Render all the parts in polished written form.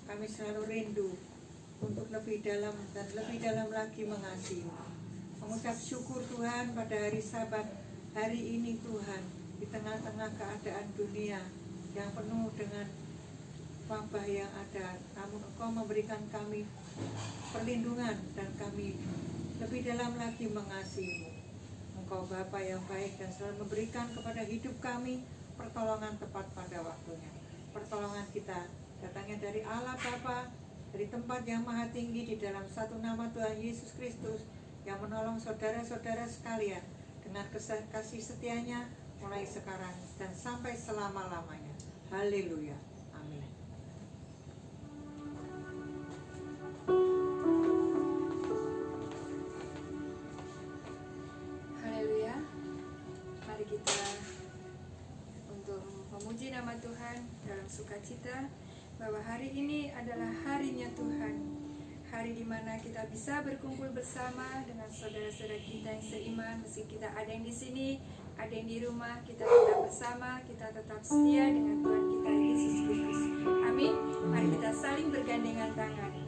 Kami selalu rindu untuk lebih dalam dan lebih dalam lagi mengasihi. Mengucap syukur Tuhan pada hari Sabat hari ini Tuhan, di tengah-tengah keadaan dunia yang penuh dengan wabah yang ada, namun Engkau memberikan kami perlindungan dan kami lebih dalam lagi mengasihi-Mu. Engkau Bapa yang baik dan selalu memberikan kepada hidup kami pertolongan tepat pada waktunya. Pertolongan kita datangnya dari Allah Bapa, dari tempat yang maha tinggi, di dalam satu nama Tuhan Yesus Kristus yang menolong saudara-saudara sekalian dengan kasih setianya mulai sekarang dan sampai selama-lamanya. Haleluya. Amin. Haleluya. Mari kita untuk memuji nama Tuhan dalam sukacita bahwa hari ini adalah harinya Tuhan, hari di mana kita bisa berkumpul bersama dengan saudara-saudara kita yang seiman. Meski kita ada yang di sini, ada yang di rumah, kita tetap bersama, kita tetap setia dengan Tuhan kita Yesus Kristus. Amin. Mari kita saling bergandengan tangan.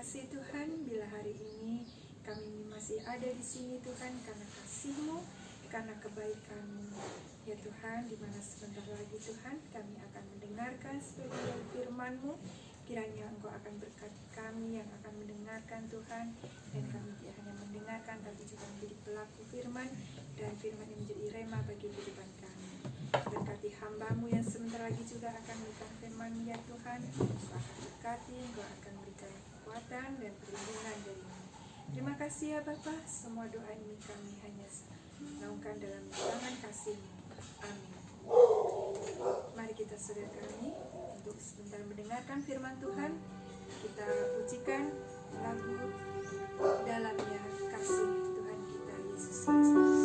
kasih Tuhan, bila hari ini kami masih ada di sini Tuhan, karena kasih-Mu, karena kebaikan-Mu. Ya Tuhan, di mana sebentar lagi Tuhan kami akan mendengarkan sebagian firman-Mu. Kiranya Engkau akan berkati kami yang akan mendengarkan Tuhan, dan kami tidak hanya mendengarkan tapi juga menjadi pelaku firman, dan firman yang menjadi rema bagi kehidupan kami. Berkati hamba-Mu yang sebentar lagi juga akan memberikan firman-Mu ya Tuhan. Engkau akan berkati, Engkau akan berikan kekuatan dan perlindungan dari-Mu. Terima kasih ya Bapa, semua doa ini kami hanya lakukan dalam tangan kasih-Mu. Amin. Mari kita saudara kami untuk sebentar mendengarkan firman Tuhan. Kita pujikan lagu dalamnya kasih Tuhan kita Yesus Kristus.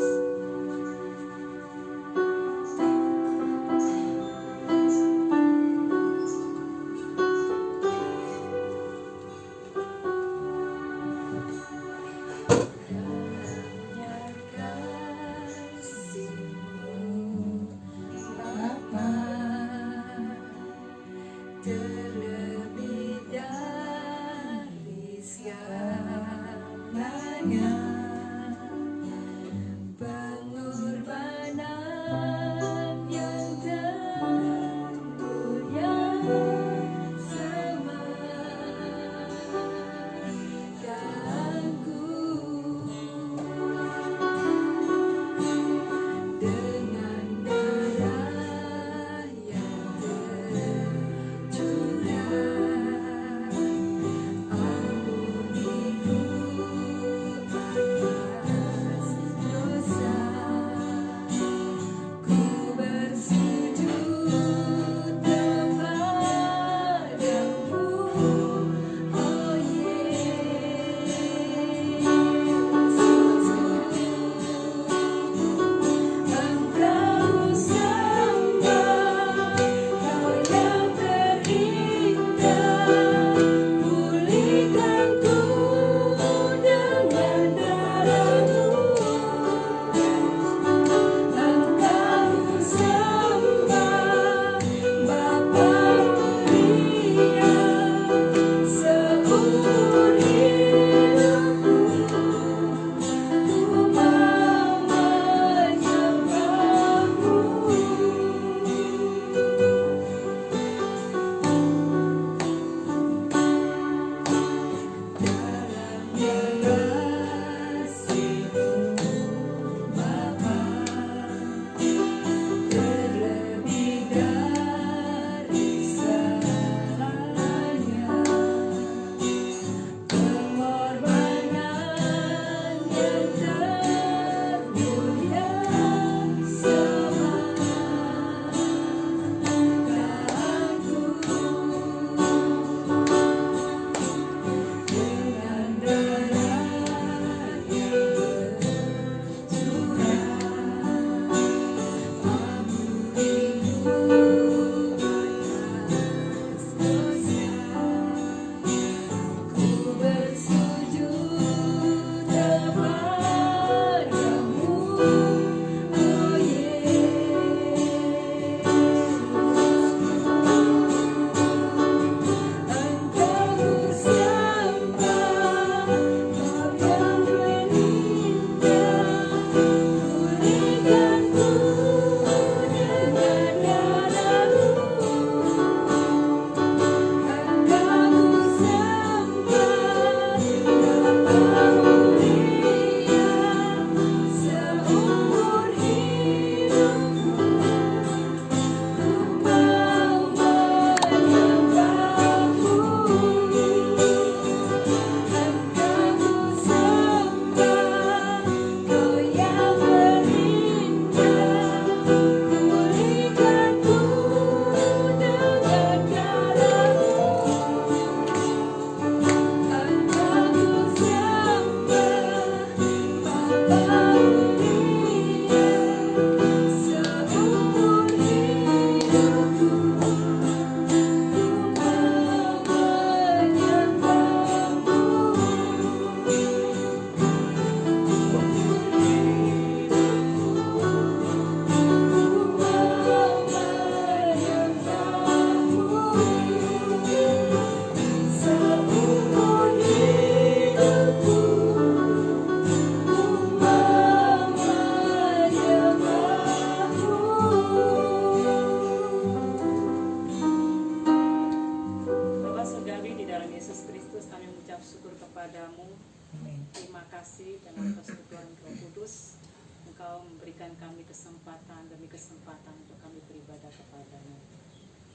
kasih dan oleh persekutuan Roh Kudus, Engkau memberikan kami kesempatan demi kesempatan untuk kami beribadah kepadamu.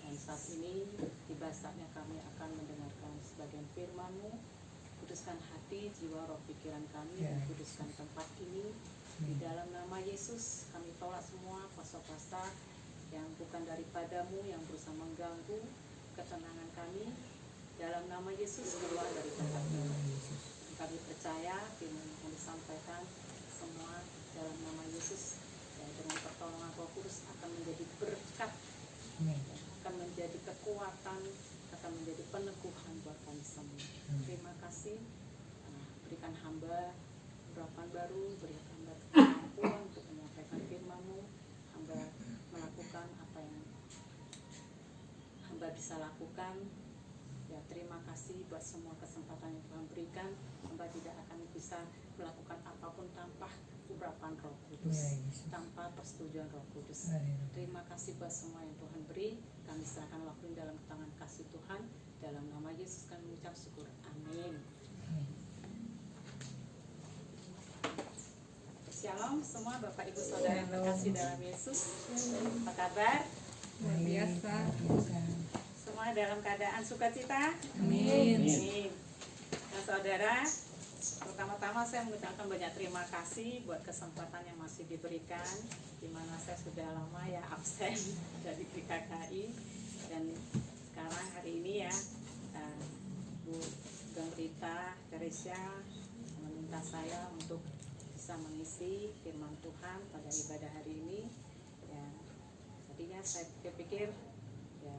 Dan saat ini tiba saatnya kami akan mendengarkan sebagian firman-Mu. Kuduskan hati, jiwa, roh, pikiran kami, dan kuduskan tempat ini. Di dalam nama Yesus kami tolak semua kuasa-kuasa yang bukan daripadamu, yang berusaha mengganggu ketenangan kami. Dalam nama Yesus keluar dari tempat ini. Kami percaya firman yang disampaikan semua dalam nama Yesus, ya, dengan pertolongan Roh Kudus akan menjadi berkat, akan menjadi kekuatan, akan menjadi peneguhan buat kami semua. Terima kasih. Berikan hamba urapan baru, berikan hamba kemampuan untuk menyampaikan firman-Mu. Hamba melakukan apa yang hamba bisa lakukan. Ya, terima kasih buat semua kesempatan yang Tuhan berikan. Hamba tidak akan bisa melakukan apapun tanpa urapan Roh Kudus, tanpa persetujuan Roh Kudus. Terima kasih buat semua yang Tuhan beri. Kami serahkan waktu dalam tangan kasih Tuhan. Dalam nama Yesus kami mengucap syukur. Amin. Shalom semua Bapak Ibu Saudara yang terkasih dalam Yesus. Apa kabar? Luar biasa. Semua dalam keadaan sukacita? Amin. Amin. Nah saudara, pertama-tama saya mengucapkan banyak terima kasih buat kesempatan yang masih diberikan, di mana saya sudah lama ya absen dari PKKI, dan sekarang hari ini ya Bu Gang Rita Teresia meminta saya untuk bisa mengisi firman Tuhan pada ibadah hari ini. Ya, tadinya saya pikir ya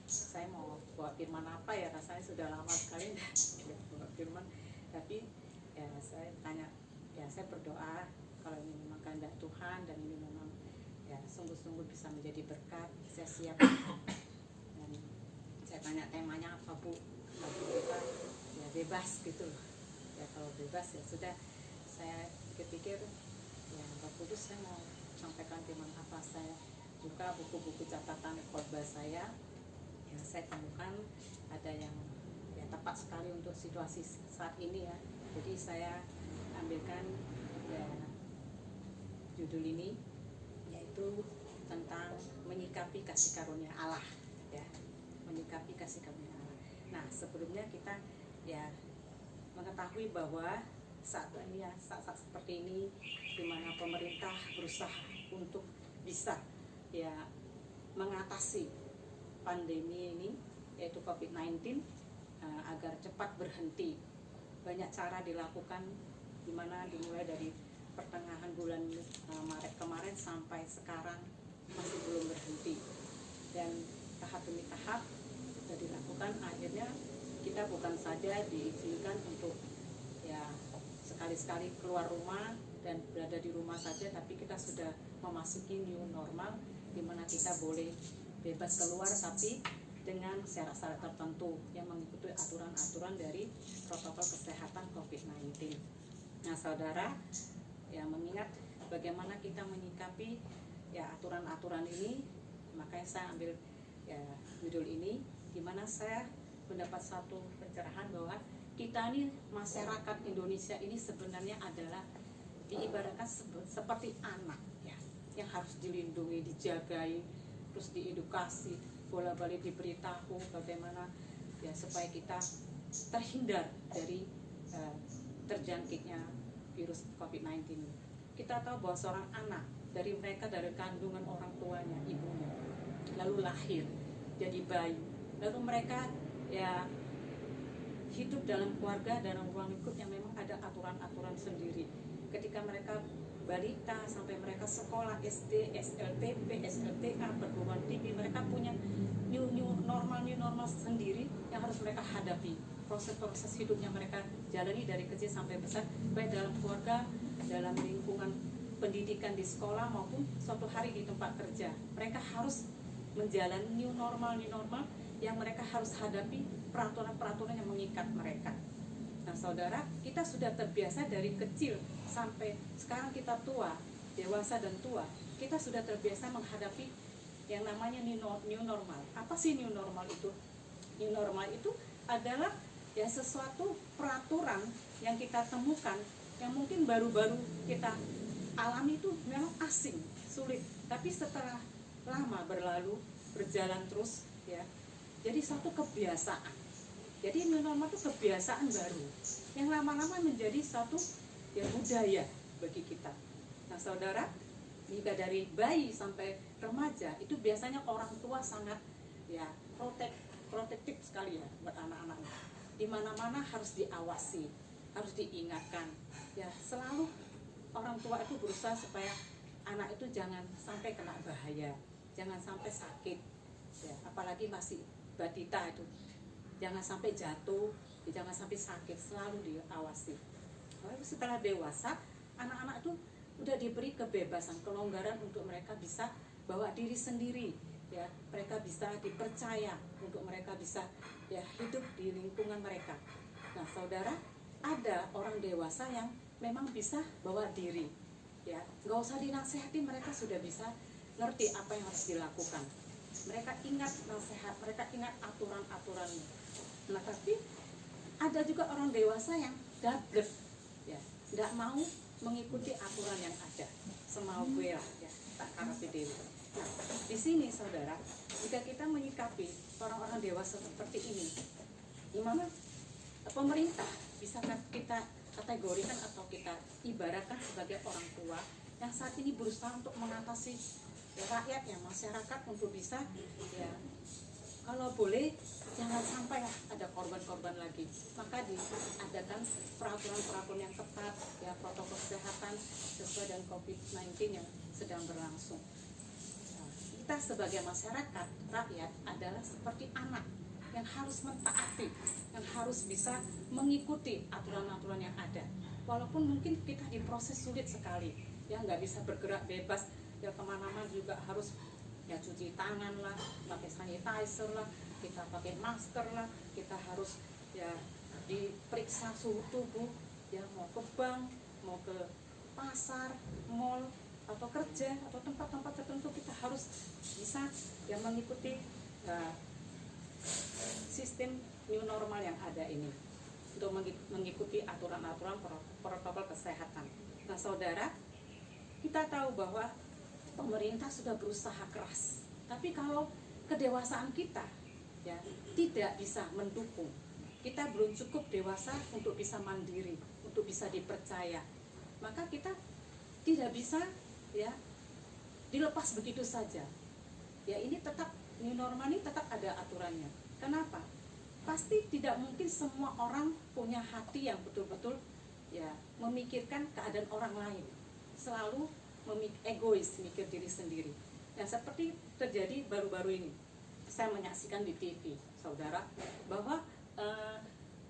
saya mau bawa firman apa ya, rasanya sudah lama sekali nggak bawa firman, tapi ya saya tanya, ya saya berdoa kalau ini memang kehendak Tuhan dan ini memang ya sungguh-sungguh bisa menjadi berkat, saya siap. Dan saya tanya temanya apa Bu, kita ya bebas gitu loh ya, kalau bebas ya sudah. Saya pikir-pikir ya Roh Kudus saya mau sampaikan firman apa, saya buka buku-buku catatan khotbah saya. Ya, saya temukan ada yang ya tepat sekali untuk situasi saat ini ya. Jadi saya ambilkan ya judul ini, yaitu tentang menyikapi kasih karunia Allah ya, menyikapi kasih karunia Allah. Nah sebelumnya kita ya mengetahui bahwa saat ini ya, saat seperti ini di mana pemerintah berusaha untuk bisa ya mengatasi pandemi ini, yaitu COVID-19, agar cepat berhenti. Banyak cara dilakukan, dimana dimulai dari pertengahan bulan Maret kemarin sampai sekarang masih belum berhenti, dan tahap demi tahap sudah dilakukan. Akhirnya kita bukan saja diizinkan untuk ya sekali-sekali keluar rumah dan berada di rumah saja, tapi kita sudah memasuki new normal, dimana kita boleh bebas keluar tapi dengan syarat-syarat tertentu yang mengikuti aturan-aturan dari protokol kesehatan COVID-19. Nah saudara, ya mengingat bagaimana kita menyikapi ya aturan-aturan ini, makanya saya ambil ya judul ini, di mana saya mendapat satu pencerahan bahwa kita ini masyarakat Indonesia ini sebenarnya adalah diibaratkan seperti anak ya, yang harus dilindungi, dijagai, terus diedukasi, bola-balik diberitahu bagaimana ya supaya kita terhindar dari terjangkitnya virus COVID-19. Kita tahu bahwa seorang anak dari kandungan orang tuanya, ibunya, lalu lahir jadi bayi, lalu mereka ya hidup dalam keluarga, dalam ruang lingkup yang memang ada aturan-aturan sendiri. Ketika mereka balita sampai mereka sekolah SD, SLTP, SLTA, perguruan tinggi, mereka punya new normal sendiri yang harus mereka hadapi. Proses-proses hidupnya mereka jalani dari kecil sampai besar, baik dalam keluarga, dalam lingkungan pendidikan di sekolah maupun suatu hari di tempat kerja. Mereka harus menjalani new normal yang mereka harus hadapi, peraturan-peraturan yang mengikat mereka. Nah saudara, kita sudah terbiasa dari kecil sampai sekarang kita tua, dewasa dan tua, kita sudah terbiasa menghadapi yang namanya new normal. Apa sih new normal itu? New normal itu adalah ya sesuatu peraturan yang kita temukan yang mungkin baru-baru kita alami itu memang asing, sulit. Tapi setelah lama berlalu, berjalan terus, ya, jadi satu kebiasaan. Jadi new normal itu kebiasaan baru yang lama-lama menjadi satu ya budaya bagi kita. Nah, saudara, jika dari bayi sampai remaja itu biasanya orang tua sangat ya protektif sekali ya buat anak-anaknya. Di mana-mana harus diawasi, harus diingatkan. Ya, selalu orang tua itu berusaha supaya anak itu jangan sampai kena bahaya, jangan sampai sakit. Ya, apalagi masih balita itu. Jangan sampai jatuh, jangan sampai sakit, selalu diawasi. Lalu setelah dewasa, anak-anak itu udah diberi kebebasan, kelonggaran untuk mereka bisa bawa diri sendiri, ya, mereka bisa dipercaya untuk mereka bisa ya hidup di lingkungan mereka. Nah, saudara, ada orang dewasa yang memang bisa bawa diri, ya, nggak usah dinasehati, mereka sudah bisa ngerti apa yang harus dilakukan. Mereka ingat nasihat, mereka ingat aturan-aturannya. Nah, tapi ada juga orang dewasa yang dablek, ya, nggak mau mengikuti aturan yang ada, semau gue lah, ya, tak karepe dewi. Nah, di sini saudara, jika kita menyikapi orang-orang dewasa seperti ini, gimana pemerintah bisa kita kategorikan atau kita ibaratkan sebagai orang tua yang saat ini berusaha untuk mengatasi ya, rakyat, ya, masyarakat untuk bisa ya, kalau boleh jangan sampai ada korban-korban lagi, maka diadakan peraturan-peraturan yang ketat, ya, protokol kesehatan sesuai dengan COVID-19 yang sedang berlangsung. Nah, kita sebagai masyarakat, rakyat adalah seperti anak yang harus mentaati, yang harus bisa mengikuti aturan-aturan yang ada. Walaupun mungkin kita diproses sulit sekali, ya, nggak bisa bergerak bebas, ya, kemana-mana juga harus ya cuci tangan lah, pakai sanitizer lah, kita pakai masker lah, kita harus ya diperiksa suhu tubuh, ya, mau ke bank, mau ke pasar, mall, atau kerja, atau tempat-tempat tertentu kita harus bisa ya mengikuti sistem new normal yang ada ini untuk mengikuti aturan-aturan protokol kesehatan. Nah, saudara, kita tahu bahwa pemerintah sudah berusaha keras, tapi kalau kedewasaan kita ya tidak bisa mendukung, kita belum cukup dewasa untuk bisa mandiri, untuk bisa dipercaya, maka kita tidak bisa ya dilepas begitu saja. Ya, ini tetap new normal, ini tetap ada aturannya. Kenapa? Pasti tidak mungkin semua orang punya hati yang betul-betul ya memikirkan keadaan orang lain, selalu egois, mikir diri sendiri. Yang seperti terjadi baru-baru ini, saya menyaksikan di TV, saudara, bahwa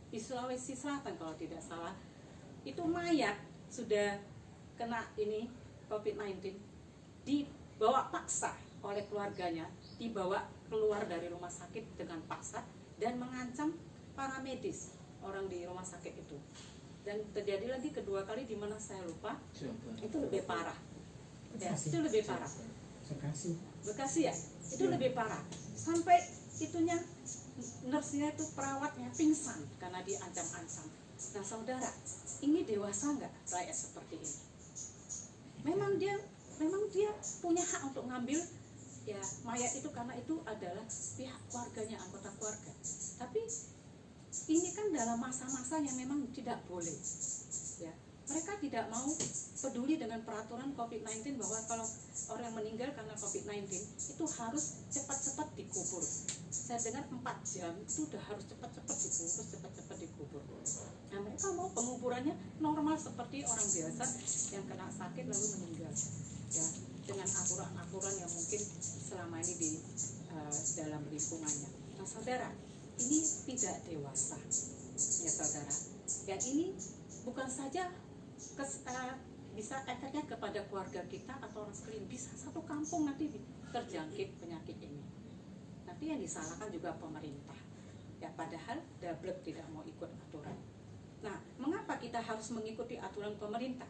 di Sulawesi Selatan kalau tidak salah, itu mayat sudah kena ini COVID-19 dibawa paksa oleh keluarganya, dibawa keluar dari rumah sakit dengan paksa dan mengancam para medis orang di rumah sakit itu. Dan terjadi lagi kedua kali di mana saya lupa, itu lebih parah. Ya, itu lebih parah. Bekasi ya, itu lebih parah. Sampai itunya nurse-nya itu, perawatnya pingsan karena diancam-ancam. Nah, saudara, ini dewasa nggak rakyat seperti ini? Memang dia punya hak untuk ngambil ya mayat itu karena itu adalah pihak keluarganya, anggota keluarga. Tapi ini kan dalam masa-masa yang memang tidak boleh. Ya, mereka tidak mau peduli dengan peraturan COVID-19 bahwa kalau orang meninggal karena COVID-19 itu harus cepat-cepat dikubur. Saya dengar 4 jam itu sudah harus cepat-cepat dibungkus, cepat-cepat dikubur. Nah, mereka mau penguburannya normal seperti orang biasa yang kena sakit lalu meninggal. Ya, dengan aturan-aturan yang mungkin selama ini di dalam lingkungannya. Nah, saudara, ini tidak dewasa, ya saudara. Dan ini bukan saja bisa efeknya kepada keluarga kita atau orang sekeliling, bisa satu kampung nanti terjangkit penyakit ini. Nanti yang disalahkan juga pemerintah. Ya, padahal dablek tidak mau ikut aturan. Nah, mengapa kita harus mengikuti aturan pemerintah?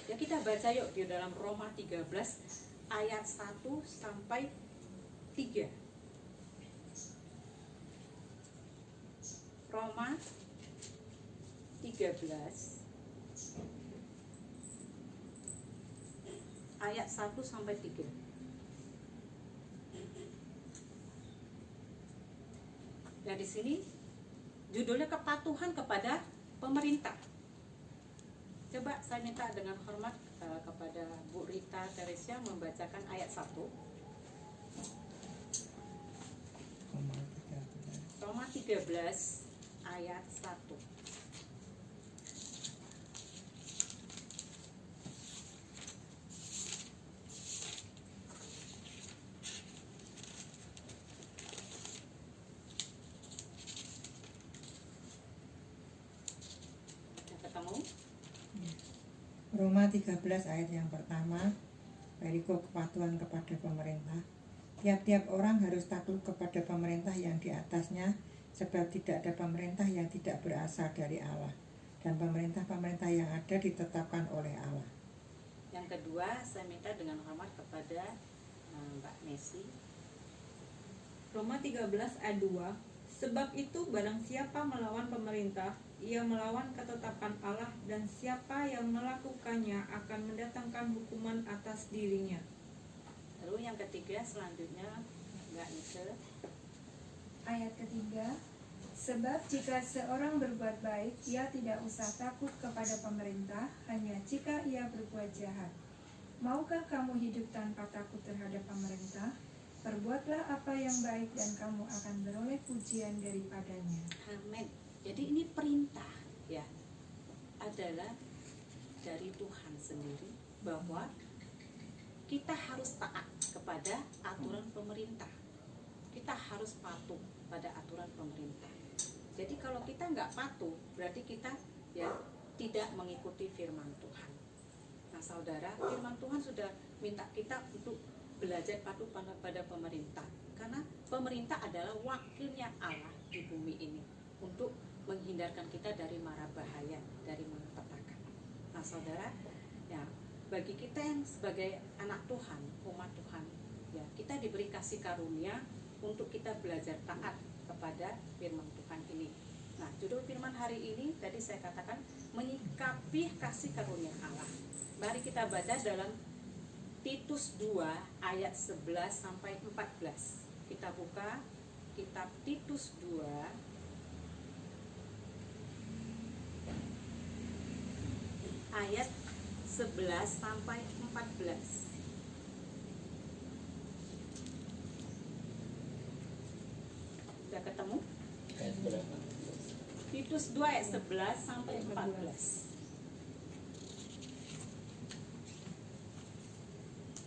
Ya, kita baca yuk di dalam Roma 13 ayat 1 sampai 3. Roma 13 ayat 1 sampai 3. Ya, di sini judulnya kepatuhan kepada pemerintah. Coba saya minta dengan hormat kepada Bu Rita Teresia membacakan ayat 1. Roma 13 ayat 1. Ketemu? Roma 13 ayat yang pertama, perikop kepatuhan kepada pemerintah. Tiap-tiap orang harus takluk kepada pemerintah yang di atasnya, sebab tidak ada pemerintah yang tidak berasal dari Allah, dan pemerintah-pemerintah yang ada ditetapkan oleh Allah. Yang kedua, saya minta dengan hormat kepada Mbak Messi. Roma 13 ayat 2. Sebab itu barang siapa melawan pemerintah, ia melawan ketetapan Allah, dan siapa yang melakukannya akan mendatangkan hukuman atas dirinya. Lalu yang ketiga selanjutnya Mbak Nike. Ayat ketiga, sebab jika seorang berbuat baik, ia tidak usah takut kepada pemerintah, hanya jika ia berbuat jahat. Maukah kamu hidup tanpa takut terhadap pemerintah? Perbuatlah apa yang baik dan kamu akan beroleh pujian daripadanya. Amin. Jadi ini perintah ya, adalah dari Tuhan sendiri bahwa kita harus taat kepada aturan pemerintah. Kita harus patuh pada aturan pemerintah. Jadi kalau kita nggak patuh, berarti kita ya tidak mengikuti firman Tuhan. Nah saudara, firman Tuhan sudah minta kita untuk belajar patuh pada pemerintah. Karena pemerintah adalah wakilnya Allah di bumi ini untuk menghindarkan kita dari mara bahaya, dari malapetaka. Nah saudara, ya bagi kita yang sebagai anak Tuhan, umat Tuhan, ya kita diberi kasih karunia untuk kita belajar taat kepada firman Tuhan ini. Nah judul firman hari ini tadi saya katakan menyikapi kasih karunia Allah. Mari kita baca dalam Titus 2 ayat 11 sampai 14. Kita buka kitab Titus 2 ayat 11 sampai 14. Sudah ketemu? Titus 2 ayat 11 sampai 14.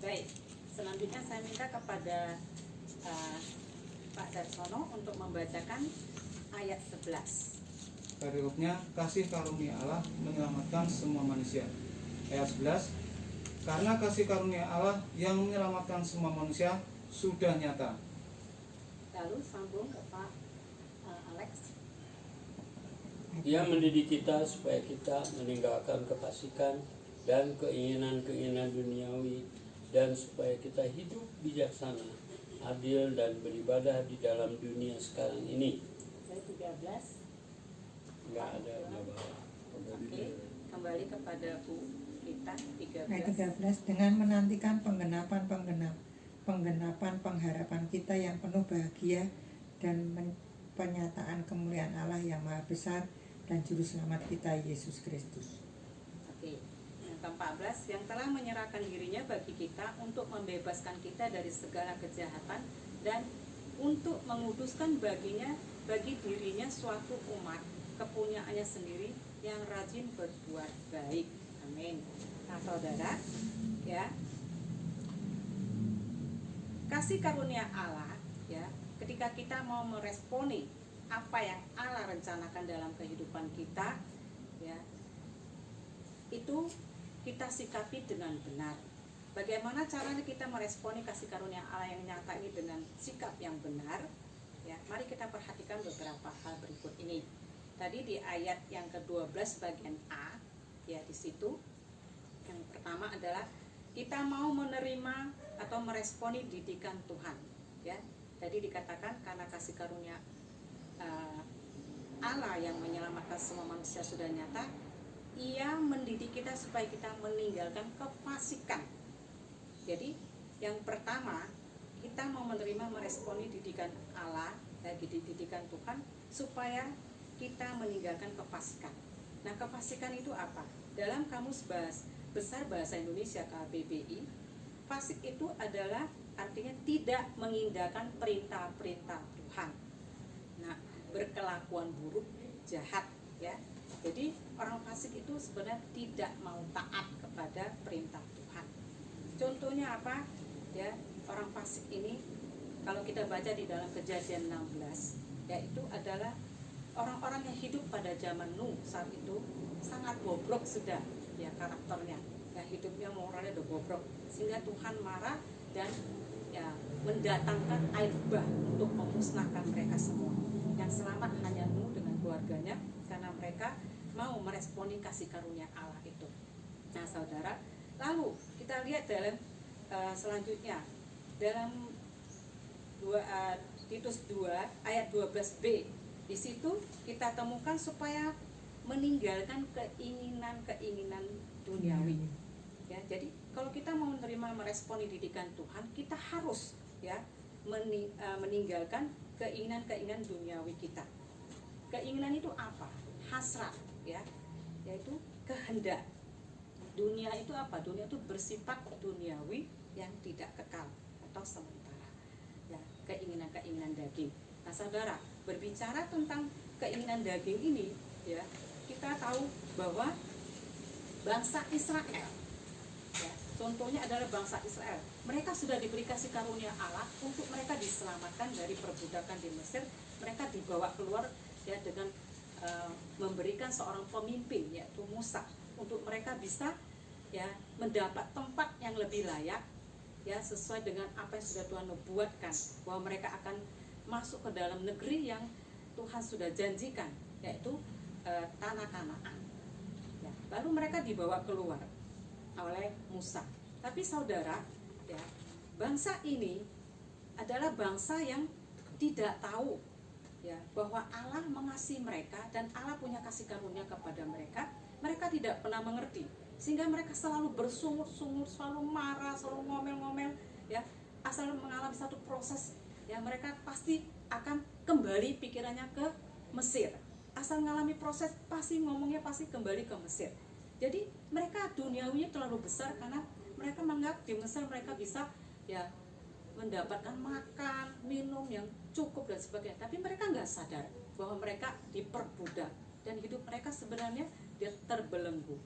Baik, selanjutnya saya minta kepada Pak Darsono untuk membacakan ayat 11. Perikopnya, kasih karunia Allah menyelamatkan semua manusia. Ayat 11, karena kasih karunia Allah yang menyelamatkan semua manusia sudah nyata. Lalu sambung ke Pak Alex. Dia mendidik kita supaya kita meninggalkan kefasikan dan keinginan-keinginan duniawi, dan supaya kita hidup bijaksana, adil, dan beribadah di dalam dunia sekarang ini. Dari 13. Enggak ada bawah. Oke, kembali kepada Bu Rita 13. Ayat 13, dengan menantikan penggenapan pengharapan kita yang penuh bahagia dan penyataan kemuliaan Allah yang maha besar dan juru selamat kita Yesus Kristus. Oke, yang ke-14, yang telah menyerahkan dirinya bagi kita untuk membebaskan kita dari segala kejahatan dan untuk menguduskan bagi dirinya suatu umat kepunyaannya sendiri yang rajin berbuat baik. Amin. Nah saudara, ya, kasih karunia Allah, ya, ketika kita mau meresponi apa yang Allah rencanakan dalam kehidupan kita, ya, itu kita sikapi dengan benar. Bagaimana caranya kita meresponi kasih karunia Allah yang nyata ini dengan sikap yang benar? Ya, mari kita perhatikan beberapa hal berikut ini. Tadi di ayat yang ke-12 bagian A, ya di situ yang pertama adalah kita mau menerima atau meresponi didikan Tuhan, ya. Tadi dikatakan karena kasih karunia Allah yang menyelamatkan semua manusia sudah nyata, Ia mendidik kita supaya kita meninggalkan kefasikan. Jadi yang pertama, kita mau menerima meresponi didikan Allah, didikan Tuhan, supaya kita meninggalkan kefasikan. Nah, kefasikan itu apa? Dalam Kamus Besar Bahasa Indonesia KBBI, fasik itu adalah artinya tidak mengindahkan perintah-perintah Tuhan. Nah, berkelakuan buruk, jahat, ya. Jadi orang fasik itu sebenarnya tidak mau taat kepada perintah Tuhan. Contohnya apa? Ya, orang fasik ini kalau kita baca di dalam Kejadian 16, yaitu adalah orang-orang yang hidup pada zaman Nuh saat itu sangat bobrok sudah, ya, karakternya, ya, hidupnya moralnya udah bobrok, sehingga Tuhan marah dan ya mendatangkan air bah untuk memusnahkan mereka semua. Yang selamat hanya Nuh dengan keluarganya, karena mereka mau meresponi kasih karunia Allah itu. Nah, saudara, lalu kita lihat dalam selanjutnya dalam Titus 2 ayat 12b. Di situ kita temukan supaya meninggalkan keinginan-keinginan duniawi. Ya, jadi kalau kita mau menerima meresponi didikan Tuhan, kita harus ya meninggalkan keinginan-keinginan duniawi kita. Keinginan itu apa? Hasrat, ya, yaitu kehendak. Dunia itu apa? Dunia itu bersifat duniawi yang tidak kekal atau sementara. Ya, keinginan-keinginan daging. Nah, saudara, berbicara tentang keinginan daging ini, ya, kita tahu bahwa bangsa Israel, ya, contohnya adalah bangsa Israel. Mereka sudah diberi kasih karunia Allah untuk mereka diselamatkan dari perbudakan di Mesir. Mereka dibawa keluar ya dengan memberikan seorang pemimpin, yaitu Musa, untuk mereka bisa ya mendapat tempat yang lebih layak, ya, sesuai dengan apa yang sudah Tuhan nubuatkan, bahwa mereka akan masuk ke dalam negeri yang Tuhan sudah janjikan, yaitu tanah Kanaan. Ya, lalu mereka dibawa keluar oleh Musa. Tapi saudara, ya, bangsa ini adalah bangsa yang tidak tahu ya bahwa Allah mengasihi mereka dan Allah punya kasih karunia kepada mereka. Mereka tidak pernah mengerti, sehingga mereka selalu bersungut-sungut, selalu marah, selalu ngomel-ngomel, ya, asal mengalami satu proses, ya, mereka pasti akan kembali pikirannya ke Mesir. Asal mengalami proses, pasti ngomongnya pasti kembali ke Mesir. Jadi mereka duniawinya terlalu besar, karena mereka menganggap di Mesir mereka bisa ya mendapatkan makan, minum yang cukup dan sebagainya. Tapi mereka nggak sadar bahwa mereka diperbudak dan hidup mereka sebenarnya dia terbelenggu,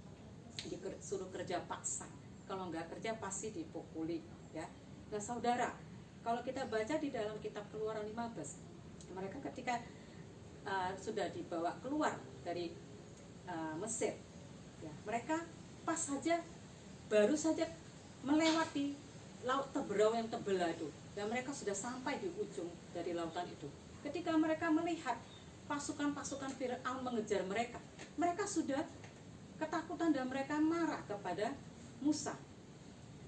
disuruh kerja paksa. Kalau nggak kerja pasti dipukuli, ya. Nah, saudara, kalau kita baca di dalam kitab Keluaran 15, mereka ketika sudah dibawa keluar dari Mesir, ya, mereka pas saja baru saja melewati laut Teberau yang terbelah itu, dan mereka sudah sampai di ujung dari lautan itu. Ketika mereka melihat pasukan-pasukan Firaun mengejar mereka, mereka sudah ketakutan dan mereka marah kepada Musa.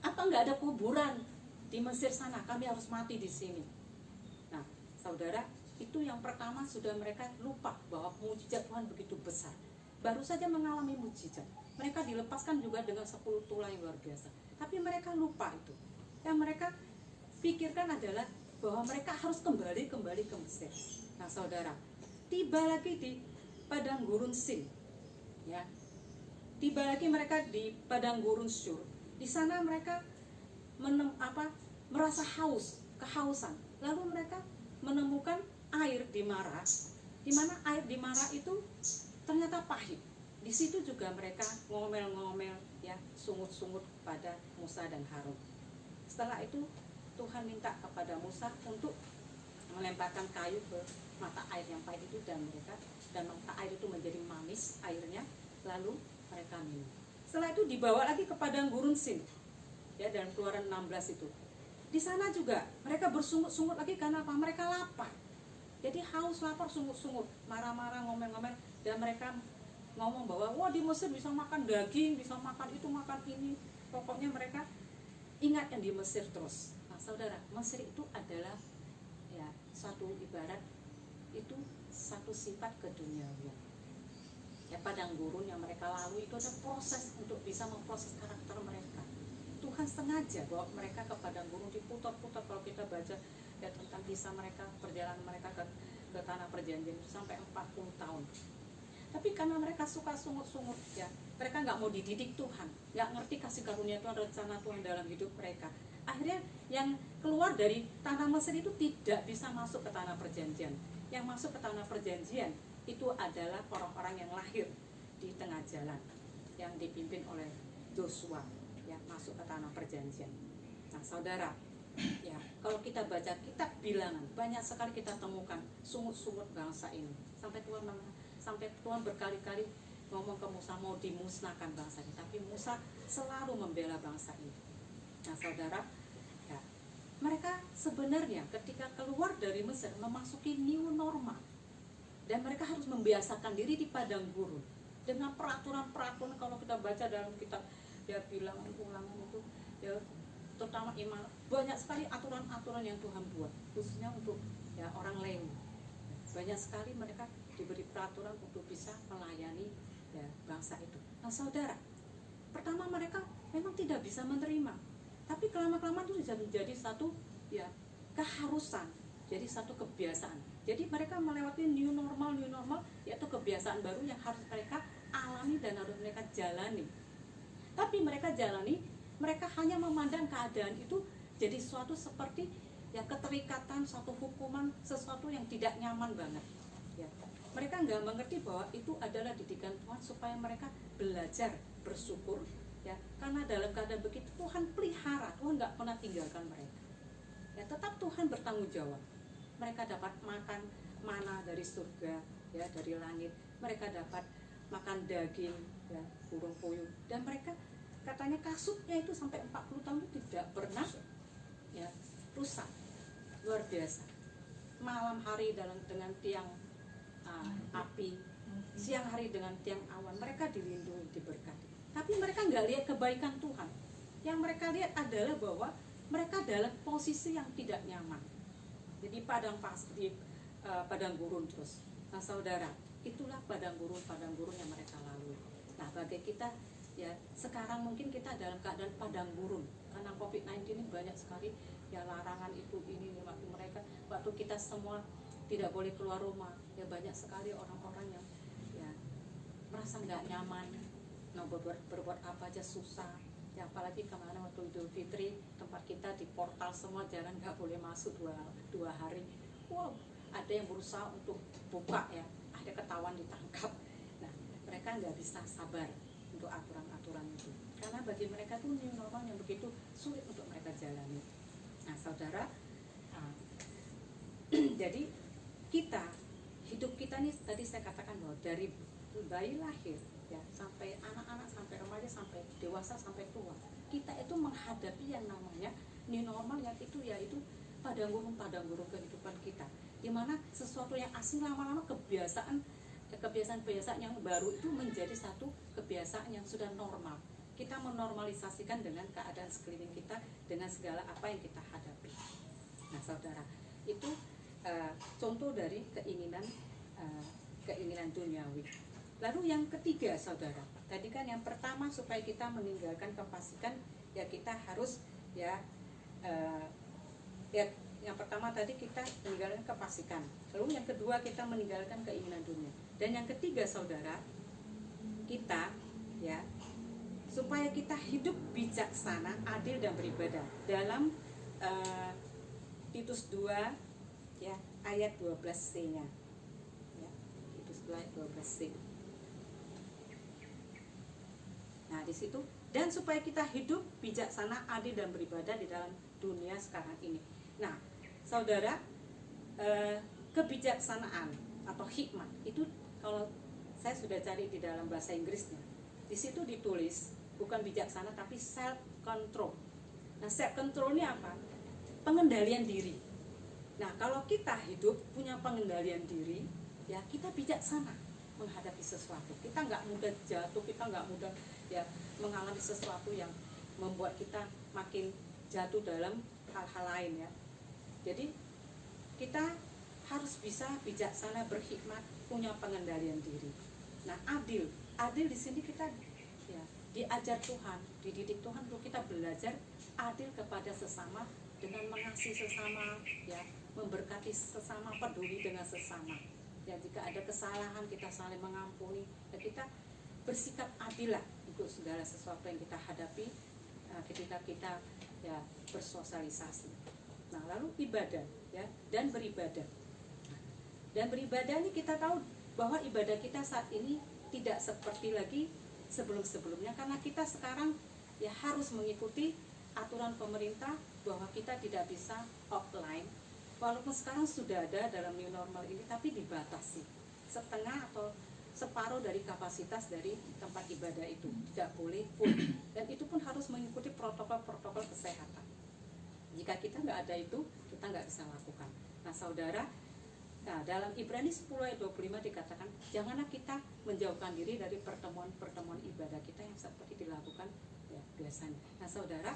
Apa nggak ada kuburan di Mesir sana? Kami harus mati di sini. Nah, saudara, itu yang pertama sudah mereka lupa bahwa mujizat Tuhan begitu besar. Baru saja mengalami mujizat, mereka dilepaskan juga dengan 10 tulah yang luar biasa. Tapi mereka lupa itu. Yang mereka pikirkan adalah bahwa mereka harus kembali ke Mesir. Nah, saudara, tiba lagi di padang gurun Sin, ya. Tiba lagi mereka di padang gurun Syur. Di sana mereka merasa haus, kehausan. Lalu mereka menemukan air di Mara, di mana air di Mara itu ternyata pahit. Di situ juga mereka ngomel-ngomel, ya, sungut-sungut kepada Musa dan Harun. Setelah itu Tuhan minta kepada Musa untuk melemparkan kayu ke mata air yang pahit itu, dan mata air itu menjadi manis airnya, lalu mereka minum. Setelah itu dibawa lagi ke padang gurun Sin, ya, dan Keluaran 16 itu. Di sana juga mereka bersungut-sungut lagi karena apa? Mereka lapar. Jadi haus, lapar, sungut-sungut, marah-marah, ngomel-ngomel, dan mereka ngomong bahwa wah, di Mesir bisa makan daging, bisa makan itu, makan ini. Pokoknya mereka ingat yang di Mesir terus. Nah, saudara, Mesir itu adalah ya suatu ibarat, itu satu sifat keduniawian. Ya, padang gurun yang mereka lalui itu ada proses untuk bisa memproses karakter mereka. Tuhan sengaja bawa mereka ke padang gurun, diputar-putar. Kalau kita baca ya tentang kisah mereka, perjalanan mereka ke tanah perjanjian itu sampai 40 tahun. Tapi karena mereka suka sungut-sungut ya, mereka nggak mau dididik Tuhan, nggak ngerti kasih karunia Tuhan, rencana Tuhan dalam hidup mereka. Akhirnya yang keluar dari tanah Mesir itu tidak bisa masuk ke tanah perjanjian. Yang masuk ke tanah perjanjian itu adalah orang-orang yang lahir di tengah jalan, yang dipimpin oleh Joshua, ya, masuk ke tanah perjanjian. Nah, saudara, ya, kalau kita baca kitab Bilangan, banyak sekali kita temukan sungut-sungut bangsa ini. Sampai Tuhan berkali-kali ngomong ke Musa mau dimusnahkan bangsa ini, tapi Musa selalu membela bangsa ini. Nah, saudara, ya, mereka sebenarnya ketika keluar dari Mesir memasuki new normal, dan mereka harus membiasakan diri di padang gurun dengan peraturan-peraturan. Kalau kita baca dalam kitab ya Bilangan, Ulangan itu ya, terutama iman, banyak sekali aturan-aturan yang Tuhan buat khususnya untuk ya orang Lewi. Banyak sekali mereka diberi peraturan untuk bisa melayani ya bangsa itu. Nah, saudara, pertama mereka memang tidak bisa menerima, tapi kelama-kelamaan itu bisa menjadi satu ya keharusan, jadi satu kebiasaan. Jadi mereka melewati new normal, yaitu kebiasaan baru yang harus mereka alami dan harus mereka jalani. Tapi mereka jalani, mereka hanya memandang keadaan itu jadi suatu seperti ya keterikatan, suatu hukuman, sesuatu yang tidak nyaman banget. Ya. Mereka nggak mengerti bahwa itu adalah didikan Tuhan supaya mereka belajar bersyukur, ya. Karena dalam keadaan begitu Tuhan pelihara, Tuhan nggak pernah tinggalkan mereka. Ya, tetap Tuhan bertanggung jawab. Mereka dapat makan mana dari surga, ya, dari langit. Mereka dapat makan daging, ya, burung puyuh, dan mereka katanya kasutnya itu sampai 40 tahun itu tidak pernah ya rusak. Luar biasa. Malam hari dengan tiang api, siang hari dengan tiang awan, mereka dilindungi, diberkati. Tapi mereka nggak lihat kebaikan Tuhan. Yang mereka lihat adalah bahwa mereka dalam posisi yang tidak nyaman. Jadi padang gurun terus. Nah, saudara, itulah padang gurun yang mereka lalui. Nah, bagi kita ya sekarang mungkin kita dalam keadaan padang gurun karena COVID-19 ini banyak sekali ya larangan itu ini waktu mereka, waktu kita semua tidak boleh keluar rumah, ya banyak sekali orang-orang yang ya merasa nggak nyaman, mau berbuat apa aja susah. Ya apalagi kemarin waktu Idul Fitri tempat kita di portal semua jalan nggak boleh masuk dua hari. Wow, ada yang berusaha untuk buka ya, ada ketahuan ditangkap. Nah, mereka nggak bisa sabar untuk aturan-aturan itu karena bagi mereka tuh new normal yang begitu sulit untuk mereka jalani. Nah, saudara, jadi hidup kita nih tadi saya katakan bahwa dari bayi lahir ya sampai anak-anak, sampai remaja, sampai dewasa, sampai tua, kita itu menghadapi yang namanya new normal, yang itu yaitu padang gurun kehidupan kita, dimana sesuatu yang asing lama-lama kebiasaan yang baru itu menjadi satu kebiasaan yang sudah normal. Kita menormalisasikan dengan keadaan sekeliling kita, dengan segala apa yang kita hadapi. Nah, saudara, itu contoh dari keinginan duniawi. Lalu yang ketiga, saudara, tadi kan yang pertama supaya kita meninggalkan kefasikan, ya kita harus ya yang pertama tadi kita meninggalkan kefasikan. Lalu yang kedua kita meninggalkan keinginan dunia. Dan yang ketiga, saudara, kita ya supaya kita hidup bijaksana, adil dan beribadah. Dalam Titus 2 ya ayat 12c-nya. Ya, Titus 2 ayat 12c. Nah, di situ, dan supaya kita hidup bijaksana, adil dan beribadah di dalam dunia sekarang ini. Nah, saudara, kebijaksanaan atau hikmat itu kalau saya sudah cari di dalam bahasa Inggrisnya, di situ ditulis bukan bijaksana tapi self control. Nah, self control ini apa? Pengendalian diri. Nah, kalau kita hidup punya pengendalian diri, ya kita bijaksana menghadapi sesuatu. Kita nggak mudah jatuh, kita nggak mudah ya mengalami sesuatu yang membuat kita makin jatuh dalam hal-hal lain ya. Jadi kita harus bisa bijaksana, berhikmat, punya pengendalian diri. Nah, adil di sini kita ya diajar Tuhan, dididik Tuhan untuk kita belajar adil kepada sesama dengan mengasihi sesama, ya, memberkati sesama, peduli dengan sesama. Ya, jika ada kesalahan kita saling mengampuni, dan kita bersikap adil lah untuk segala sesuatu yang kita hadapi ketika kita ya bersosialisasi. Nah, lalu ibadah, ya, dan beribadah. Dan beribadah ini kita tahu bahwa ibadah kita saat ini tidak seperti lagi sebelum-sebelumnya, karena kita sekarang ya harus mengikuti aturan pemerintah bahwa kita tidak bisa offline. Walaupun sekarang sudah ada dalam new normal ini, tapi dibatasi setengah atau separuh dari kapasitas dari tempat ibadah itu, tidak boleh full, dan itu pun harus mengikuti protokol-protokol kesehatan. Jika kita nggak ada itu, kita nggak bisa lakukan. Nah, saudara, nah, dalam Ibrani 10 ayat 25 dikatakan, janganlah kita menjauhkan diri dari pertemuan-pertemuan ibadah kita yang seperti dilakukan ya biasanya. Nah, saudara,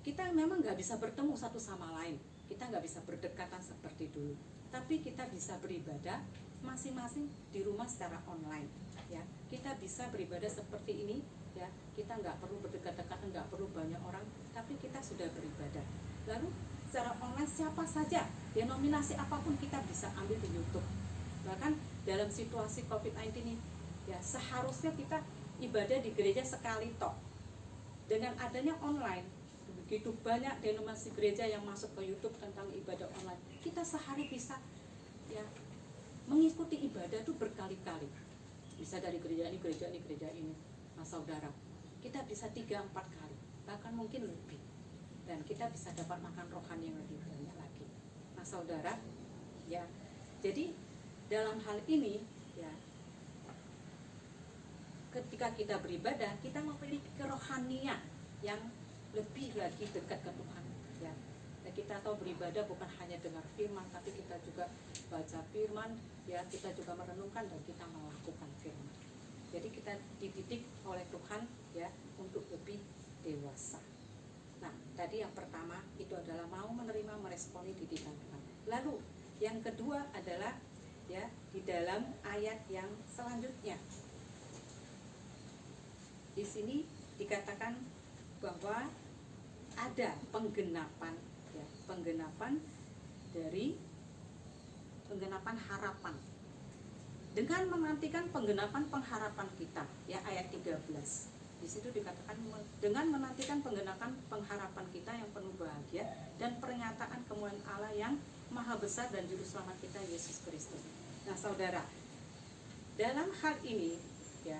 kita memang nggak bisa bertemu satu sama lain, kita nggak bisa berdekatan seperti dulu, tapi kita bisa beribadah masing-masing di rumah secara online. Ya, kita bisa beribadah seperti ini. Ya, kita nggak perlu berdekat-dekatan, nggak perlu banyak orang, tapi kita sudah beribadah. Lalu secara online siapa saja, denominasi apapun kita bisa ambil di YouTube. Bahkan dalam situasi COVID-19 ini, ya seharusnya kita ibadah di gereja sekali tok. Dengan adanya online, begitu banyak denominasi gereja yang masuk ke YouTube tentang ibadah online, kita sehari bisa ya mengikuti ibadah itu berkali-kali. Bisa dari gereja ini, gereja ini, gereja ini. Nah, saudara, kita bisa 3-4 kali, bahkan mungkin lebih. Dan kita bisa dapat makan rohani yang lebih banyak lagi. Nah, saudara, ya, jadi dalam hal ini, ya, ketika kita beribadah, kita memiliki kerohanian yang lebih lagi dekat ke Tuhan. Ya, dan kita tahu beribadah bukan hanya dengar firman, tapi kita juga baca firman, ya, kita juga merenungkan dan kita melakukan firman. Jadi kita dididik oleh Tuhan, ya, untuk lebih dewasa. Nah, tadi yang pertama itu adalah mau menerima, meresponi didikan Tuhan. Lalu yang kedua adalah ya di dalam ayat yang selanjutnya. Di sini dikatakan bahwa ada penggenapan, ya, penggenapan dari penggenapan harapan. Dengan menantikan penggenapan pengharapan kita, ya, ayat 13. Di situ dikatakan dengan menantikan penggenapan pengharapan kita yang penuh bahagia dan pernyataan kemuliaan Allah yang maha besar dan juru selamat kita Yesus Kristus. Nah, saudara, dalam hal ini, ya,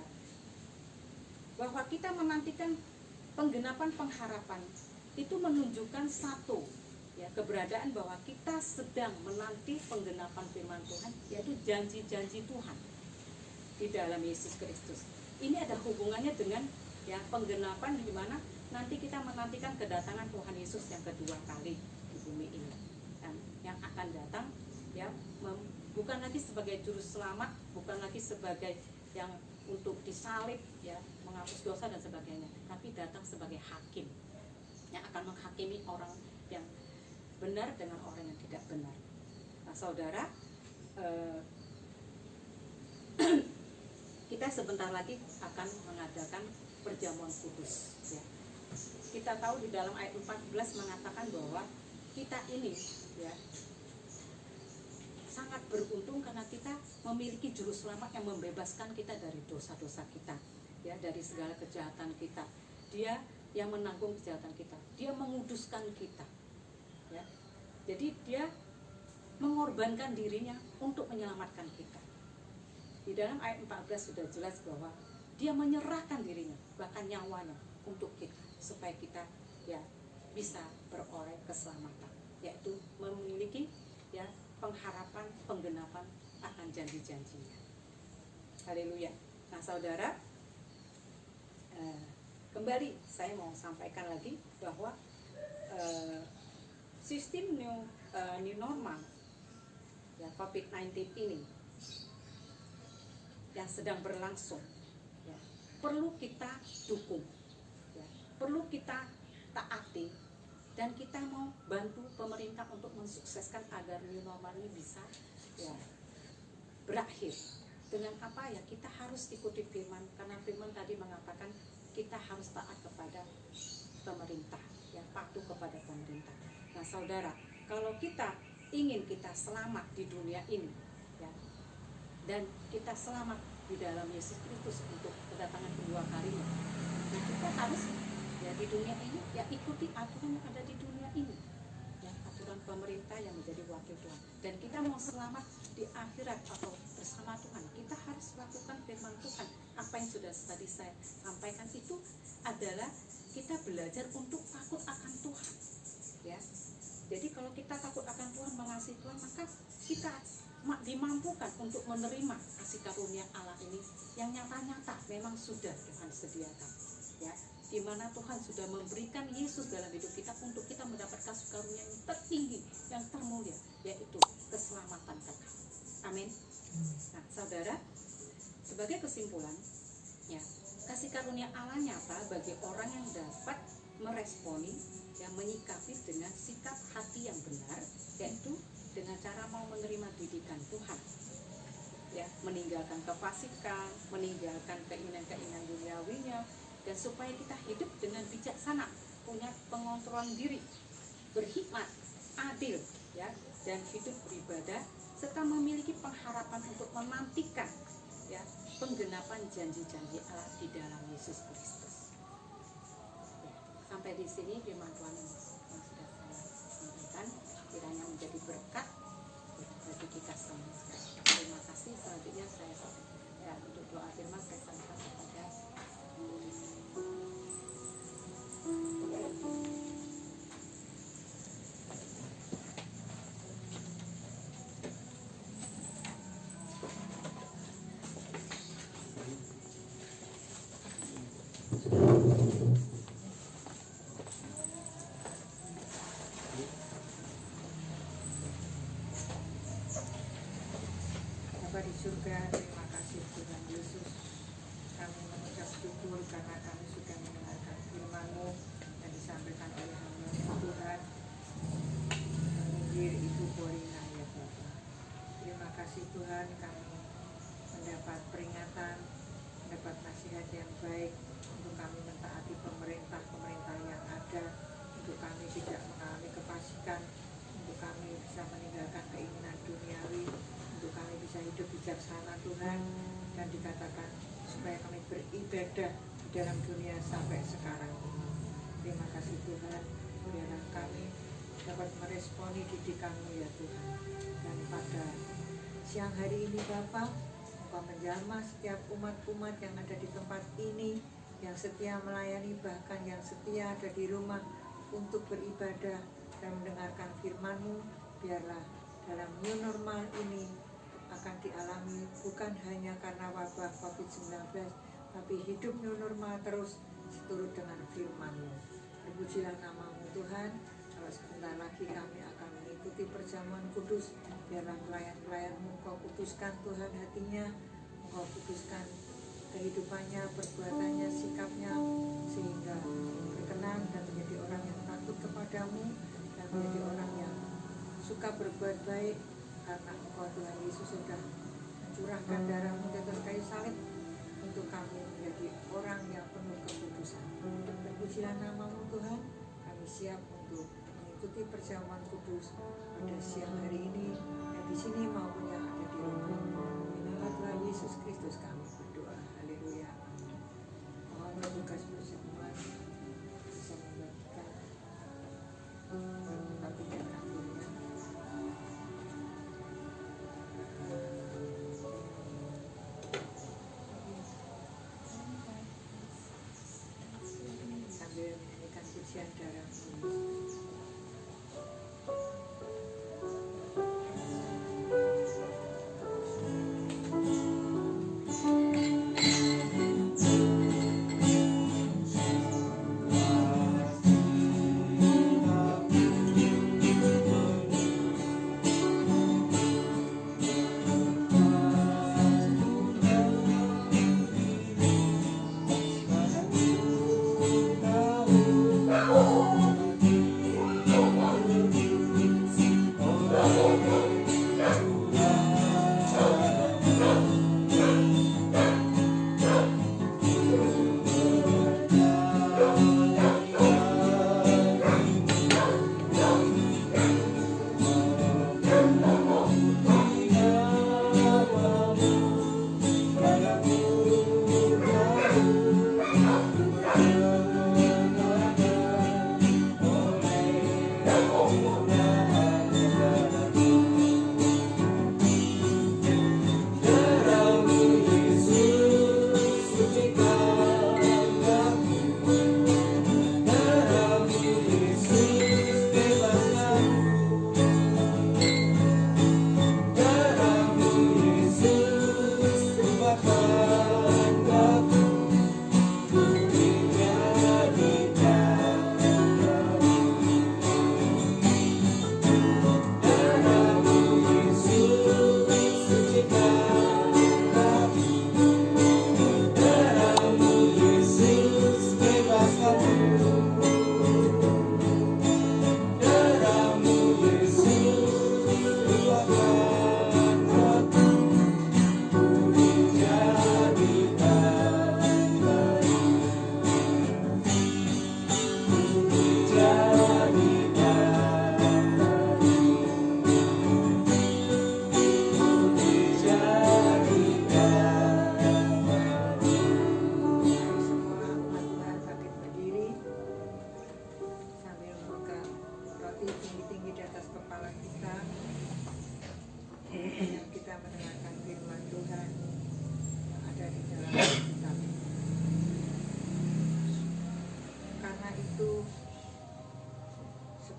bahwa kita menantikan penggenapan pengharapan itu menunjukkan satu, ya, keberadaan bahwa kita sedang menanti penggenapan firman Tuhan, yaitu janji-janji Tuhan di dalam Yesus Kristus. Ini ada hubungannya dengan ya penggenapan di mana nanti kita menantikan kedatangan Tuhan Yesus yang kedua kali di bumi ini, dan yang akan datang ya bukan lagi sebagai juru selamat, bukan lagi sebagai yang untuk disalib, ya, menghapus dosa dan sebagainya, tapi datang sebagai hakim yang akan menghakimi orang yang benar dengan orang yang tidak benar. Nah, saudara, kita sebentar lagi akan mengadakan perjamuan kudus, ya. Kita tahu di dalam ayat 14 mengatakan bahwa kita ini, ya, sangat beruntung karena kita memiliki juru selamat yang membebaskan kita dari dosa-dosa kita, ya, dari segala kejahatan kita. Dia yang menanggung kejahatan kita, dia menguduskan kita, ya. Jadi dia mengorbankan dirinya untuk menyelamatkan kita. Di dalam ayat 14 sudah jelas bahwa dia menyerahkan dirinya, bahkan nyawanya untuk kita, supaya kita ya bisa beroleh keselamatan, yaitu memiliki ya pengharapan, penggenapan akan janji-janjinya. Haleluya. Nah, saudara, kembali saya mau sampaikan lagi bahwa sistem new normal, ya, COVID-19 ini yang sedang berlangsung, ya, perlu kita dukung, ya, perlu kita taati, dan kita mau bantu pemerintah untuk mensukseskan agar new normal ini bisa ya berakhir. Dengan apa, ya, kita harus ikuti firman, karena firman tadi mengatakan kita harus taat kepada pemerintah, ya, patuh kepada pemerintah. Nah saudara, kalau kita ingin kita selamat di dunia ini, ya, dan kita selamat di dalam Yesus Kristus untuk kedatangan kedua kalinya, nah kita harus, ya, di dunia ini, ya, ikuti aturan yang ada di dunia ini, ya, aturan pemerintah yang menjadi wakil Tuhan. Dan kita mau selamat di akhirat atau bersama Tuhan, kita harus lakukan firman Tuhan. Apa yang sudah tadi saya sampaikan itu adalah kita belajar untuk takut akan Tuhan, ya. Jadi kalau kita takut akan Tuhan, mengasihi Tuhan, maka kita dimampukan untuk menerima kasih karunia Allah ini yang nyata-nyata memang sudah Tuhan sediakan, ya, di mana Tuhan sudah memberikan Yesus dalam hidup kita untuk kita mendapat kasih karunia yang tertinggi, yang termulia, yaitu keselamatan kekal. Amin. Nah saudara, sebagai kesimpulan, ya, kasih karunia Allah nyata bagi orang yang dapat meresponi, yang menyikapi dengan sikap hati yang benar, yaitu dengan cara mau menerima didikan Tuhan, ya, meninggalkan kefasikan, meninggalkan keinginan-keinginan duniawinya, dan supaya kita hidup dengan bijaksana, punya pengontrolan diri, berhikmat, adil, ya, dan hidup beribadah, serta memiliki pengharapan untuk menantikan, ya, penggenapan janji-janji Allah di dalam Yesus Kristus. Ya, sampai di sini firman Tuhan yang sudah saya sampaikan kiranya menjadi berkat bagi kita semua. Terima kasih. Selanjutnya saya, ya, untuk doa firman saya sampaikan kepada Bapa di surga. Terima kasih Tuhan Yesus, kami mengucap syukur karena kami sudah mendengarkan firman-Mu yang disampaikan oleh hamba Tuhan Injil Ibu Borina, ya Bapa. Terima kasih Tuhan, kami mendapat peringatan, mendapat nasihat yang baik untuk kami mentaati pemerintah yang ada, untuk kami tidak mengalami kefasikan, untuk kami bisa meninggalkan keinginan duniawi, untuk kami bisa hidup bijaksana Tuhan, dan dikatakan supaya kami beribadah di dalam dunia sampai sekarang ini. Terima kasih Tuhan, biarlah kami dapat meresponi didikan-Mu, ya Tuhan. Dan pada siang hari ini Bapa, Engkau menjamah setiap umat-umat yang ada di tempat ini, yang setia melayani, bahkan yang setia ada di rumah untuk beribadah dan mendengarkan firman-Mu. Biarlah dalam new normal ini akan dialami bukan hanya karena wabah COVID-19, tapi hidup new normal terus seturut dengan firman-Mu. Terpujilah nama-Mu Tuhan. Kalau sebentar lagi kami akan mengikuti perjamuan kudus, biarlah pelayan-pelayan-Mu Engkau putuskan Tuhan hatinya, Engkau putuskan kehidupannya, perbuatannya, sikapnya, sehingga berkenan dan menjadi orang yang takut kepadamu, dan menjadi orang yang suka berbuat baik, karena Engkau Tuhan Yesus sudah mencurahkan darah-Mu di atas kayu salib untuk kami menjadi orang yang penuh kekudusan. Terpujilah nama-Mu Tuhan, kami siap untuk mengikuti perjamuan kudus pada siang hari ini, yang di sini maupun yang ada di rumah. Di nama Tuhan Yesus Kristus kami berdoa. Haleluya. Mohon bertugas bersama bisa membagikan tapi jangan dunia. Sambil menyanyikan pujian darah-Mu.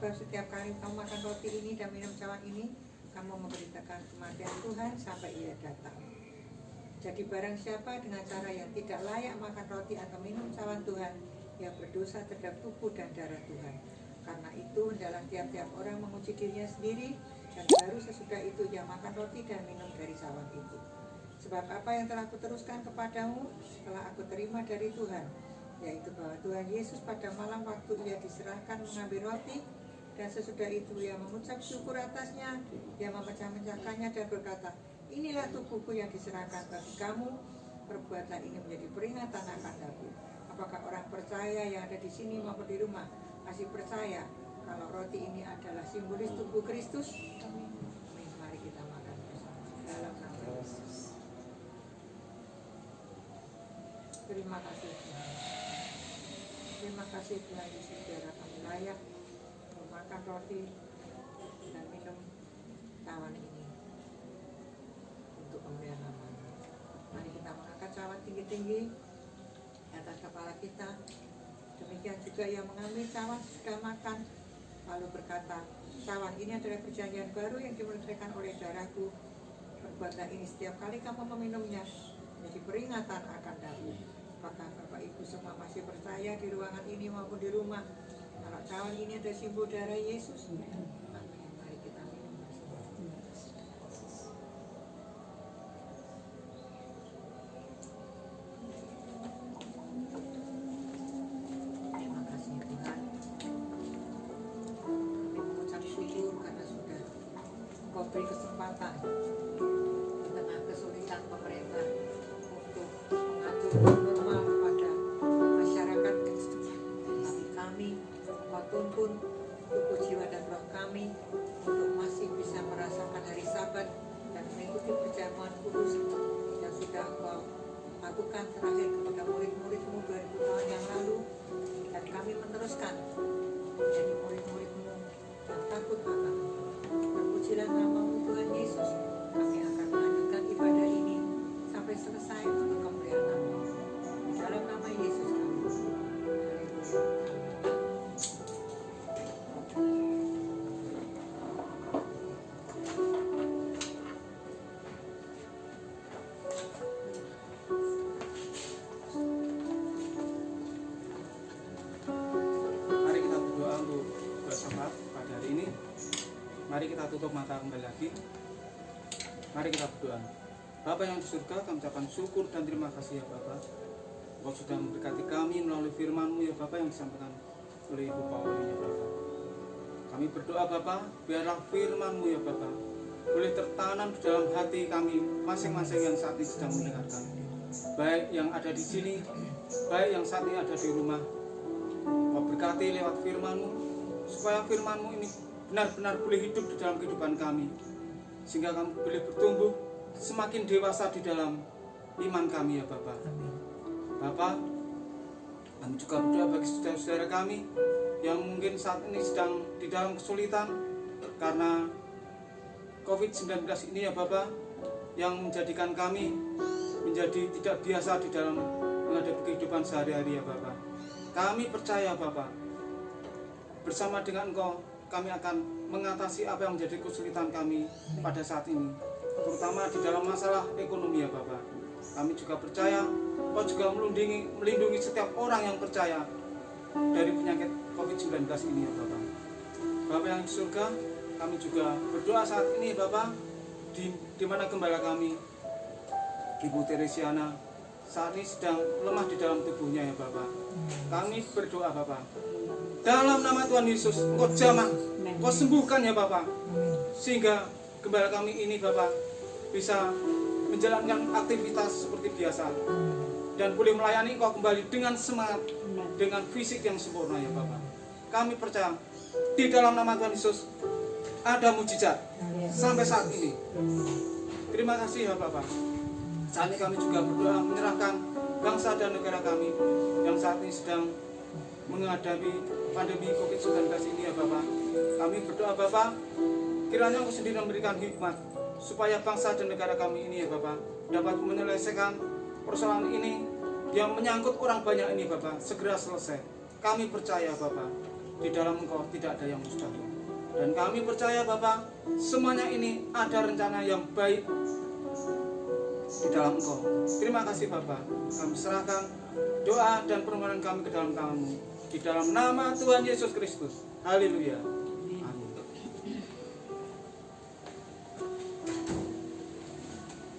Sebab setiap kali kamu makan roti ini dan minum cawan ini, kamu memberitakan kematian Tuhan sampai Ia datang. Jadi barang siapa dengan cara yang tidak layak makan roti atau minum cawan Tuhan, ia berdosa terhadap tubuh dan darah Tuhan. Karena itu hendaklah tiap-tiap orang menguji dirinya sendiri, dan baru sesudah itu ia makan roti dan minum dari cawan itu. Sebab apa yang telah kuteruskan kepadamu telah aku terima dari Tuhan, yaitu bahwa Tuhan Yesus pada malam waktu Ia diserahkan mengambil roti, dan sesudah itu Ia mengucap syukur atasnya, Ia memecah-mecahkannya dan berkata, inilah tubuhku yang diserahkan bagi kamu, perbuatlah ini menjadi peringatan akan aku. Apakah orang percaya yang ada di sini maupun di rumah masih percaya kalau roti ini adalah simbolis tubuh Kristus? Amin. Mari kita makan bersama dalam nama Yesus. Terima kasih Tuhan. Terima kasih Tuhan Yesus, biarlah kami layak memakan roti dan minum cawan ini untuk kemuliaan nama-Mu. Mari kita mengangkat cawan tinggi-tinggi di atas kepala kita. Demikian juga yang mengambil cawan sudah makan, lalu berkata, cawan ini adalah perjanjian baru yang dimerdekakan oleh darahku. Perbuatlah ini setiap kali kamu meminumnya menjadi peringatan akan aku. Apakah Bapak Ibu semua masih percaya di ruangan ini maupun di rumah kalau cawan ini adalah simbol darah Yesus? Amin. Mari kita minum bersama. Terima kasih Tuhan. Kami mengucap syukur karena sudah Kau beri kesempatan di tengah kesulitan pemerintah untuk mengatur norma pada masyarakat. Tapi kami Kau tuntun tubuh, jiwa dan roh kami untuk masih bisa merasakan hari Sabat dan mengikuti perjamuan kudus yang sudah Kau lakukan terakhir kepada murid-murid-Mu 2000 tahun yang lalu, dan kami meneruskan menjadi murid-murid-Mu yang takut akan Terpujilah nama-Mu Tuhan Yesus. Kami akan melanjutkan ibadah ini sampai selesai untuk kemuliaan nama-Mu. Di dalam nama Yesus kami. Haleluya. Mari kita berdoa untuk bersama pada hari ini. Mari kita tutup mata kembali lagi. Mari kita berdoa. Bapa yang di surga, kami ucapkan syukur dan terima kasih ya Bapa. Kau sudah memberkati kami melalui firman-Mu ya Bapa yang disampaikan oleh Ibu Pauli ya Bapa. Kami berdoa Bapa, biarlah firman-Mu ya Bapa boleh tertanam di dalam hati kami masing-masing yang saat ini sedang mendengarkan. Baik yang ada di sini, baik yang saat ini ada di rumah. Kau berkati lewat firman-Mu, supaya firman-Mu ini benar-benar boleh hidup di dalam kehidupan kami, sehingga kami boleh bertumbuh semakin dewasa di dalam iman kami ya Bapa. Bapa, kami juga berdoa bagi saudara-saudara kami yang mungkin saat ini sedang di dalam kesulitan karena COVID-19 ini ya Bapa, yang menjadikan kami menjadi tidak biasa di dalam menghadapi kehidupan sehari-hari ya Bapa. Kami percaya Bapa, bersama dengan Engkau kami akan mengatasi apa yang menjadi kesulitan kami pada saat ini, terutama di dalam masalah ekonomi ya Bapa. Kami juga percaya Kau juga melindungi setiap orang yang percaya dari penyakit COVID-19 ini ya Bapa. Bapa yang di surga, kami juga berdoa saat ini Bapa, di mana gembala kami Ibu Teresiana saat ini sedang lemah di dalam tubuhnya ya Bapa. Kami berdoa Bapa, dalam nama Tuhan Yesus, Engkau jamah, Engkau sembuhkan ya Bapa, sehingga gembala kami ini Bapa bisa menjalankan aktivitas seperti biasa dan boleh melayani Engkau kembali dengan semangat, dengan fisik yang sempurna ya Bapa. Kami percaya di dalam nama Tuhan Yesus ada mujizat sampai saat ini. Terima kasih ya Bapak. Saat ini kami juga berdoa menyerahkan bangsa dan negara kami yang saat ini sedang menghadapi pandemi COVID-19 ini ya Bapak. Kami berdoa Bapak, kiranya Engkau sendiri memberikan hikmat supaya bangsa dan negara kami ini ya Bapak dapat menyelesaikan persoalan ini yang menyangkut orang banyak ini Bapak segera selesai. Kami percaya Bapak Di dalam Engkau tidak ada yang mustahil. Dan kami percaya Bapa, semuanya ini ada rencana yang baik di dalam Engkau. Terima kasih Bapa. Kami serahkan doa dan permohonan kami ke dalam kamu. Di dalam nama Tuhan Yesus Kristus. Haleluya. Amin.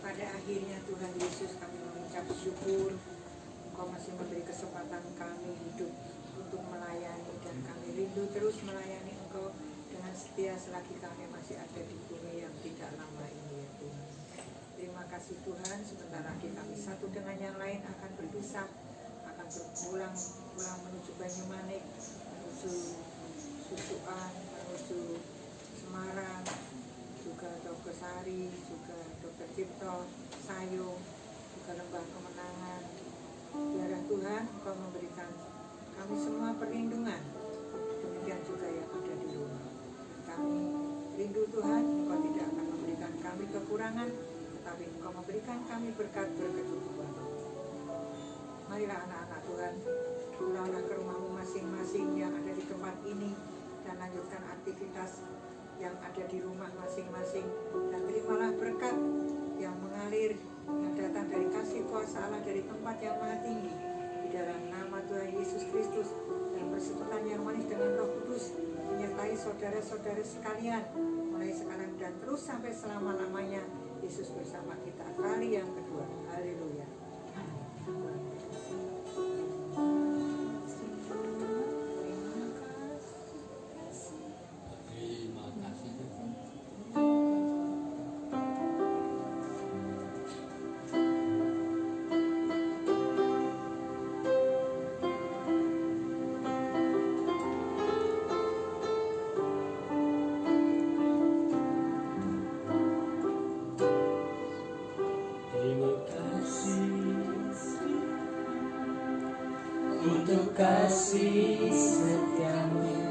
Pada akhirnya Tuhan Yesus, kami mengucap syukur Engkau masih memberi kesempatan kami hidup untuk melayani, dan kami rindu terus melayani Engkau dengan setia selagi kami masih ada di bumi yang tidak lama ini ya Tuhan. Terima kasih Tuhan, sebentar lagi kami satu dengan yang lain akan berpisah, akan berpulang menuju Banyumanik, menuju Susuan, menuju Semarang, juga Dr. Sari, juga Dr. Cipto, Sayung, juga Lembah Kemenangan. Biarlah Tuhan Engkau memberikan kami semua perlindungan, demikian juga yang ada di rumah. Kami rindu Tuhan, Engkau tidak akan memberikan kami kekurangan, tetapi Engkau memberikan kami berkat berkecukupan. Marilah anak-anak Tuhan, pulanglah ke rumahmu masing-masing yang ada di tempat ini, dan lanjutkan aktivitas yang ada di rumah masing-masing, dan terimalah berkat yang mengalir, yang datang dari kasih kuasa Allah dari tempat yang maha tinggi, di dalam nama Tuhan Yesus Kristus, dan persekutuan yang manis dengan Roh Kudus menyertai saudara-saudara sekalian, mulai sekarang dan terus sampai selama-lamanya. Yesus bersama kita kali yang kedua. Haleluya. Terima kasih Tuhan. Terima kasih untuk kasih setiamu